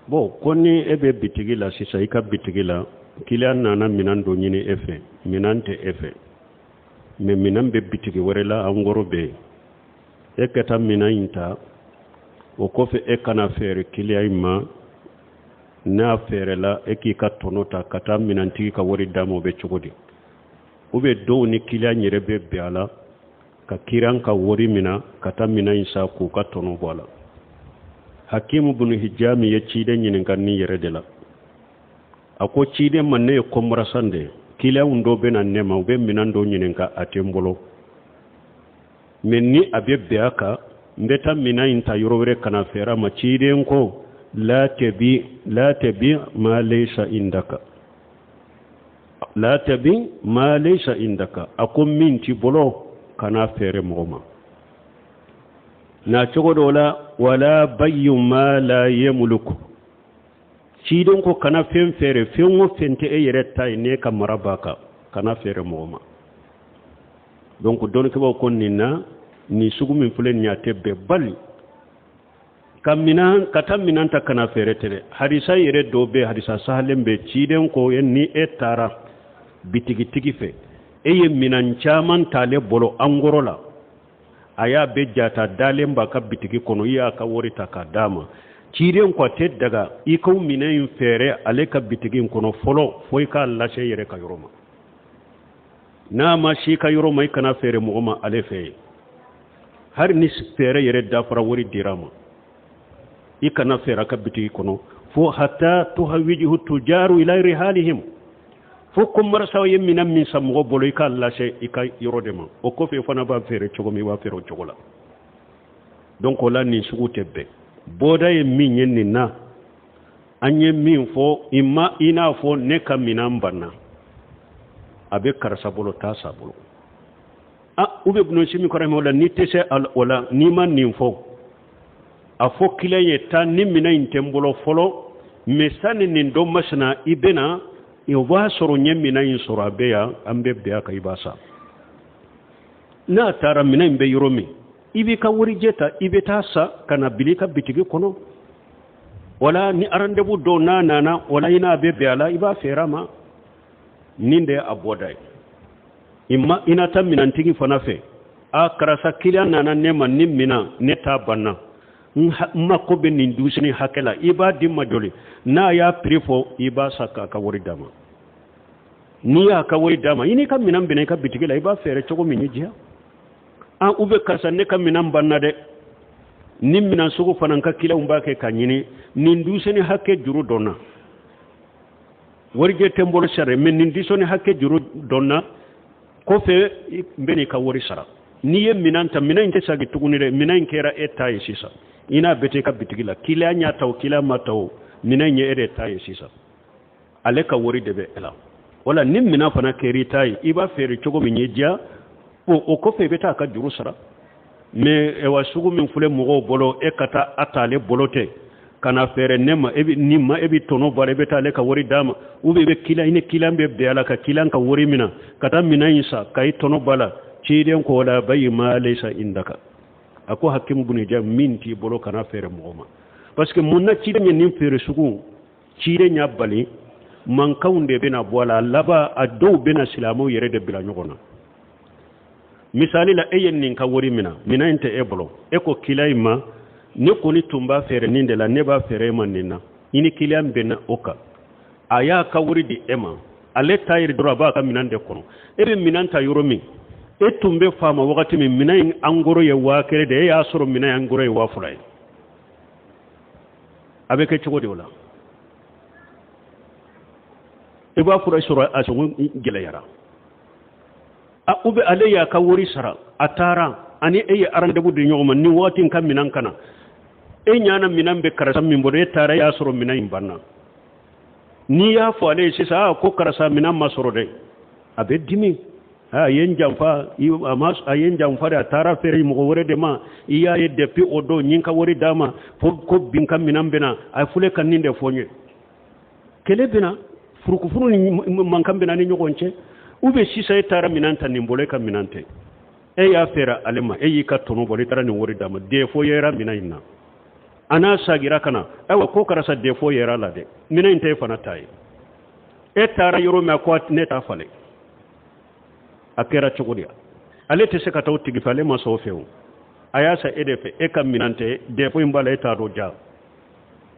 Bon koni ebe bitigi la sisa ika bitigi la kilian nana minan do nyini efe minan te efe me minan be bitigi warela angoro be ekata minan inta o kofe ekana fere kilian ma na fere la eki ka tonota kata minan tigi ka wari damo be chogodi ube do ni kilian nyerebe be ala ka kiran ka wari mina kata minan isa ku ka tono bola hakimu bin hijami ya cide nyinin ganni yere de la ako cide manne ko murasande kila undo bena nema ube minando nyinin ka atembolo menni abebe aka mbeta mina inta yorowre kana fera ma cide ko la tabi ma laysa indaka la tabi ma laysa indaka ako minti bolo kana fere moma na cogodo wala bayyu ma la yamluku cidon ko kana fen fere fen wo fente e yere tay ne ka marabaka kana fere moma donc don ko ko ninna ni sugumin fulen nya tebbe bal kamina kataminan ta kana fere tele hadisa yere dobe hadisa sahalembe ciden ko en ni etara bitigi tigi fe eye minan chaman tale bolo angorola aya be jata dalen ba ka bitigi kono iya ka worita ka dama ciren ko te daga iko minen fere ale ka bitigi kono folo foi ka lashe yere ka yoroma na ma shi ka yoroma kana fere mu'ma ale fe har ni fere yere da fara wori dirama ikana fere ka bitigi kono fo hatta tuhawijuhu tujaru ila rihalihim fokum marsaw yemina min samgo boloy ka lashe ika yorodema o ko fe fana ba fere chogomi wa fere chogola donc la ni sugu tebbe boda ye min yenni na anye min fo imma ina fo ne ka minan banna abe karsa bolo ta sabolo ube bno shimi ko remo la ni tese al wala ni man ni fo afo kile ye tan ni mina intembolo folo mesani ni ndo masna ibena yo ba soro nyemina yin soro abeya ambe be aka ibasa na tara mina imbe yoromi ibi ka wuri jeta ibe tasa kana bilika bitigi kono wala ni arande bu do nana wala ina be be ala iba ferama ninde abodai imma ina ta minan tigi fana fe a karasa kilian nana nema nimina neta banna ma ko be nin dusini hakela iba dimma joli na ya prifo iba saka ka wori dama ni ya ka wori dama ini kam minan bene ka bitigila iba fere chogo minyi jiya an ube kasa ne kam minan banna de nim minan sugo fanan ka kila umba ke kanyini nin dusini hakke juru donna wori je tembol sare men nin disoni hakke juru donna ko fe bene ka wori sara ni ye minan ta minan ke sagi tuguni de minan kera eta yesisa ina bete ka bitigila kila nya taw kila mataw minan nye ere tayi sisa ale ka wori debe ela wala nim mina fana keri tayi iba fere chogo minyeja o ko fe beta ka juru sara me e wa sugu min fule mogo bolo e kata atale bolote kana fere nema ebi nimma ebi tono bare beta le ka wori dama ube be kila ine kila be be ala ka kila ka wori mina kata mina isa kai tono bala ciden ko wala bayi ma laysa indaka ako hakim buni jam minti bolo kana fere mogoma parce que mun na cide nin fere sugu cide nya bali man kaunde bena bola laba ado bena silamu yere de bila nyogona misali la eyen nin ka wori mina inte e bolo e ko kilaima ne ko ni tumba fere ninde la ne ba fere man nina ini kilam bena oka aya ka wori di ema ale tayir droba ka minande kono ebe minanta yoromi e tumbe fama wakati min minayin angoro ye wakere de ya soro minayin angoro ye wafulay abe ke chogo de wala e ba fura soro asungu gele yara a ube ale ya ka wori sara atara ani e arande bu de nyoma ni watin kam minan kana e nyana minan be karasa min bode tara ya soro minayin banna ni ya fo ale sisa ko karasa minan masoro de abe dimi yen jamfa amas ayen jamfa da tara fere mo wore de ma iya ye depuis odo nyinka wori dama fo ko binka minan bena ay fule kan ninde fonye kele bena furuku furu man kan bena ni nyogonche ube sisa tara minan tan ni mbole kan minante e ya fera alema e yika tono bole tara ni wori dama de fo yera minayna ana sagira kana awa ko karasa defo yera la de mina inte fana tay e tara yoro ma ko ne ta fale akera chogodia ale te se ka taw tigi fale ma so few ayasa edefe e kam minante defo imbala eta do ja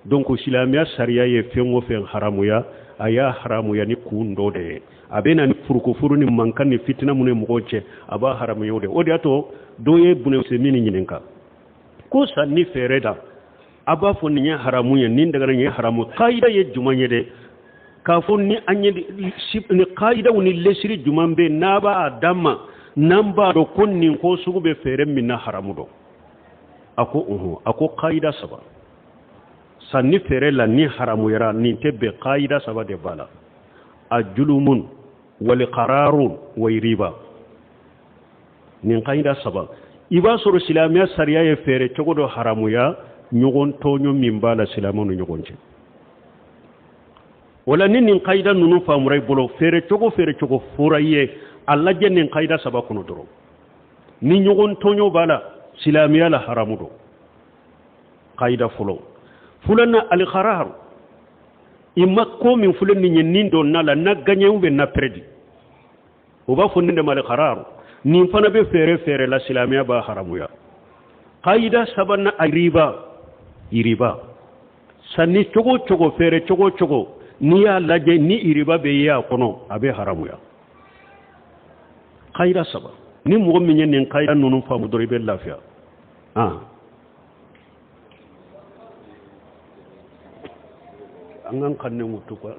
donc islamia sariya ye fengo fen haramuya aya haramuya ni kundo de abena ni furuko furu ni mankan ni fitina mune mogoche aba haramuya de odi ato doye bune semini nyinenka ko sanni fereda aba fo ni haramuya ni daga ni haramu qaida ye jumanye de ka fo ni anye ni qaida woni lesiri jumambe naba adama namba do konni ko sugube fere minna haramu do ako qaida saba sanni fere la ni haramu yara ni tebbe qaida saba de bala ajulumun wal qararun wa riba ni qaida saba iba soro silamiya sariya ye fere cogodo haramu ya nyogon tonyo mimbala silamonu nyogonje wala ni qaida nunu famuray bolo fere cogo furaye alla jenne qaida saba kuno doro ni nyogon tonyo bala silamiya la haramu do qaida fulo fulana al-qarar imma ko min fulan ni nyen do nala na ganyewu be na perdi o ba fo ninde mal qarar ni fana be fere la silamiya ba haramu ya qaida sabana iriba sanni chogo fere chogo ni ya laje ni iriba be ya kono abe haramu ya qaida saba ni mo min nyen qaida nunu famu dori be lafiya angan kanne mutu ko